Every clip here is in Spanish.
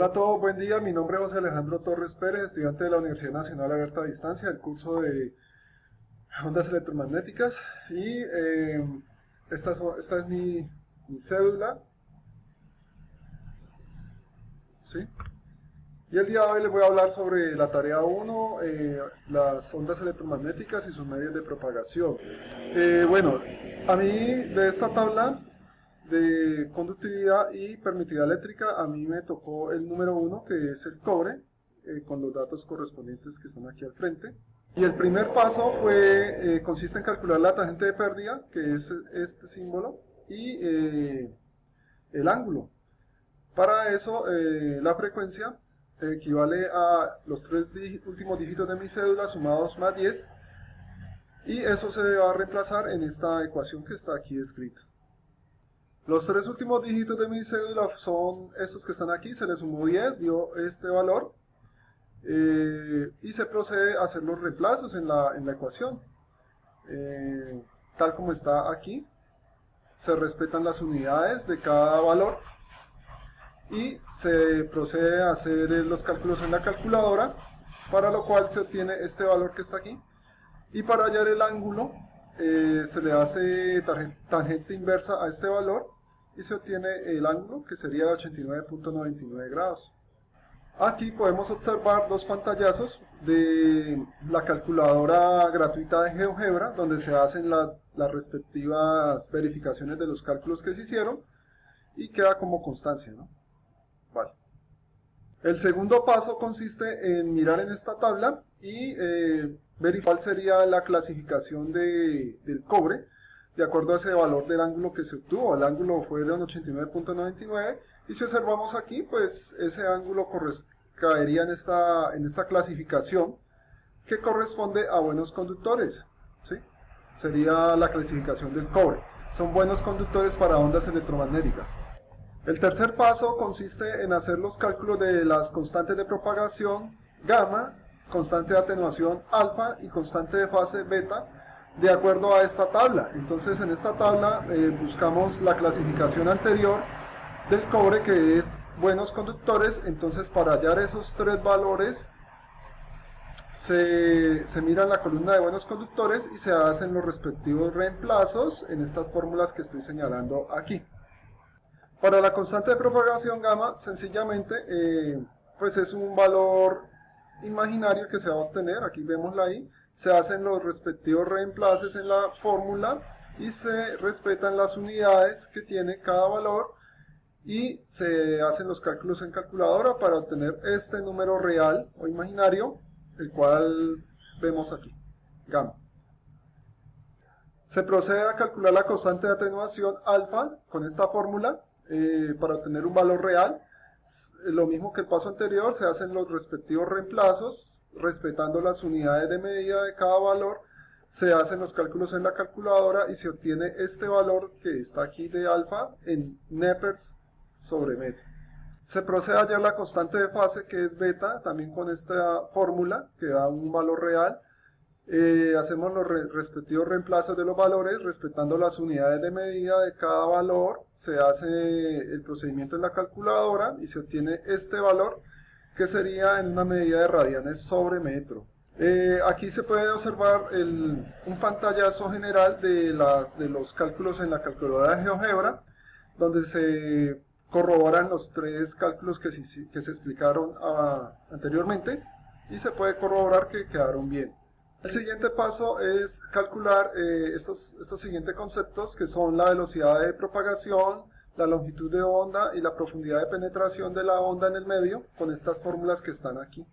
Hola a todos, buen día. Mi nombre es José Alejandro Torres Pérez, estudiante de la Universidad Nacional Abierta a Distancia, del curso de ondas electromagnéticas. Y esta es mi cédula, ¿sí? Y el día de hoy les voy a hablar sobre la tarea 1, las ondas electromagnéticas y sus medios de propagación. Bueno, a mí de esta tabla de conductividad y permitividad eléctrica, a mí me tocó el número 1, que es el cobre, con los datos correspondientes que están aquí al frente. Y el primer paso consiste en calcular la tangente de pérdida, que es este símbolo, y el ángulo. Para eso, la frecuencia equivale a los últimos dígitos de mi cédula sumados más 10, y eso se va a reemplazar en esta ecuación que está aquí escrita. Los tres últimos dígitos de mi cédula son estos que están aquí, se le sumó 10, dio este valor, y se procede a hacer los reemplazos en la ecuación, tal como está aquí. Se respetan las unidades de cada valor y se procede a hacer los cálculos en la calculadora, para lo cual se obtiene este valor que está aquí. Y para hallar el ángulo, se le hace tangente inversa a este valor y se obtiene el ángulo, que sería de 89.99 grados. Aquí podemos observar dos pantallazos de la calculadora gratuita de GeoGebra, donde se hacen las respectivas verificaciones de los cálculos que se hicieron y queda como constancia, ¿no? Vale. El segundo paso consiste en mirar en esta tabla y ver cuál sería la clasificación del cobre de acuerdo a ese valor del ángulo que se obtuvo. El ángulo fue de 89.99, y si observamos aquí, pues ese ángulo caería en esta clasificación, que corresponde a buenos conductores, ¿sí? Sería la clasificación del cobre. Son buenos conductores para ondas electromagnéticas. El tercer paso consiste en hacer los cálculos de las constantes de propagación gamma, constante de atenuación alfa y constante de fase beta, de acuerdo a esta tabla. Entonces, en esta tabla buscamos la clasificación anterior del cobre, que es buenos conductores. Entonces, para hallar esos tres valores, se mira la columna de buenos conductores y se hacen los respectivos reemplazos en estas fórmulas que estoy señalando aquí. Para la constante de propagación gamma, sencillamente, pues es un valor imaginario que se va a obtener. Aquí vemos la I. Se hacen los respectivos reemplazos en la fórmula y se respetan las unidades que tiene cada valor, y se hacen los cálculos en calculadora para obtener este número real o imaginario, el cual vemos aquí, gamma. Se procede a calcular la constante de atenuación alfa con esta fórmula para obtener un valor real. Lo mismo que el paso anterior, se hacen los respectivos reemplazos respetando las unidades de medida de cada valor, se hacen los cálculos en la calculadora y se obtiene este valor que está aquí de alfa en nepers sobre metro. Se procede a hallar la constante de fase, que es beta, también con esta fórmula que da un valor real. Hacemos los respectivos reemplazos de los valores respetando las unidades de medida de cada valor, se hace el procedimiento en la calculadora y se obtiene este valor, que sería en una medida de radianes sobre metro. Aquí se puede observar un pantallazo general de los cálculos en la calculadora de GeoGebra, donde se corroboran los tres cálculos que se explicaron anteriormente, y se puede corroborar que quedaron bien. El siguiente paso es calcular estos siguientes conceptos, que son la velocidad de propagación, la longitud de onda y la profundidad de penetración de la onda en el medio, con estas fórmulas que están aquí.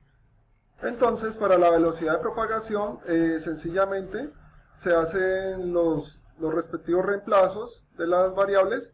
Entonces, para la velocidad de propagación, sencillamente se hacen los respectivos reemplazos de las variables,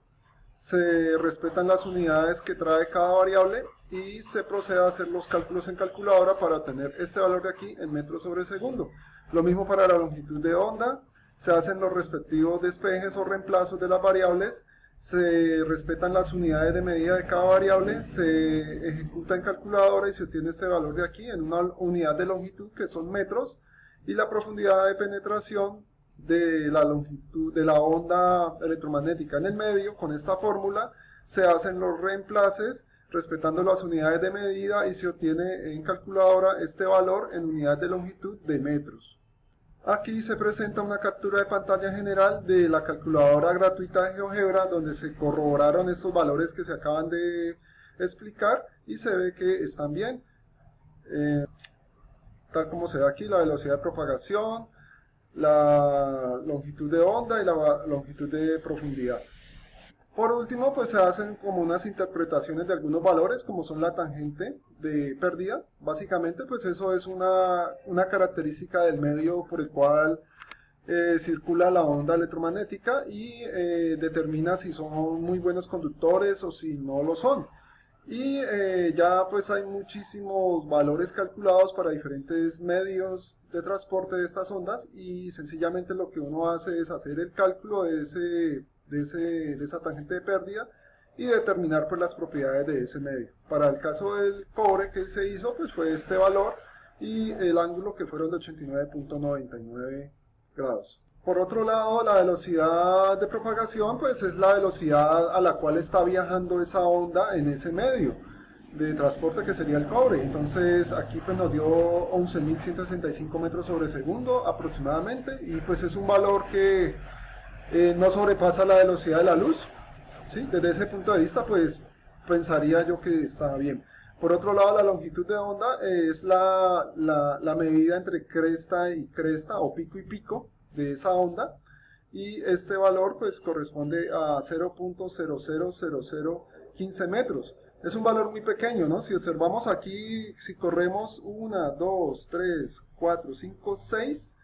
se respetan las unidades que trae cada variable y se procede a hacer los cálculos en calculadora para obtener este valor de aquí en metros sobre segundo. Lo mismo para la longitud de onda, se hacen los respectivos despejes o reemplazos de las variables, se respetan las unidades de medida de cada variable, se ejecuta en calculadora y se obtiene este valor de aquí en una unidad de longitud, que son metros, y la profundidad de penetración de la longitud de la onda electromagnética en el medio. Con esta fórmula se hacen los reemplaces respetando las unidades de medida, y se obtiene en calculadora este valor en unidades de longitud de metros. Aquí se presenta una captura de pantalla general de la calculadora gratuita de GeoGebra, donde se corroboraron estos valores que se acaban de explicar y se ve que están bien. Tal como se ve aquí, la velocidad de propagación, la longitud de onda y la longitud de profundidad. Por último, pues se hacen como unas interpretaciones de algunos valores, como son la tangente de pérdida. Básicamente, pues eso es una característica del medio por el cual circula la onda electromagnética, y determina si son muy buenos conductores o si no lo son. Y ya pues hay muchísimos valores calculados para diferentes medios de transporte de estas ondas, y sencillamente lo que uno hace es hacer el cálculo de esa tangente de pérdida y determinar pues las propiedades de ese medio. Para el caso del cobre que se hizo, pues fue este valor y el ángulo, que fueron de 89.99 grados. Por otro lado, la velocidad de propagación pues es la velocidad a la cual está viajando esa onda en ese medio de transporte, que sería el cobre. Entonces aquí pues nos dio 11.165 metros sobre segundo aproximadamente, y pues es un valor que no sobrepasa la velocidad de la luz, ¿sí? Desde ese punto de vista pues pensaría yo que está bien. Por otro lado, la longitud de onda es la medida entre cresta y cresta, o pico y pico, de esa onda, y este valor pues corresponde a 0.000015 metros. Es un valor muy pequeño, ¿no? Si observamos aquí, si corremos 1, 2, 3, 4, 5, 6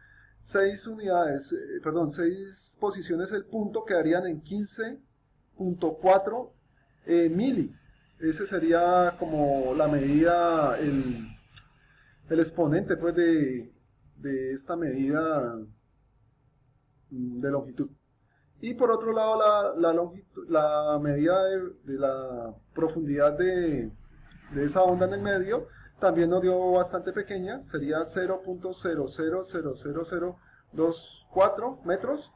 unidades, perdón, 6 posiciones, el punto quedarían en 15.4 mili. Ese sería como la medida, el exponente pues de esta medida de longitud. Y por otro lado, la medida de la profundidad de esa onda en el medio también nos dio bastante pequeña, sería 0.000024 metros.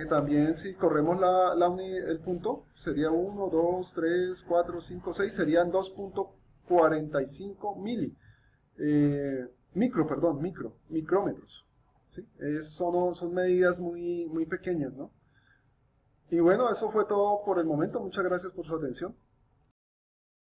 También si corremos el punto, sería 1, 2, 3, 4, 5, 6, serían 2.45 micrómetros. ¿Sí? Son medidas muy pequeñas, ¿no? Y bueno, eso fue todo por el momento. Muchas gracias por su atención.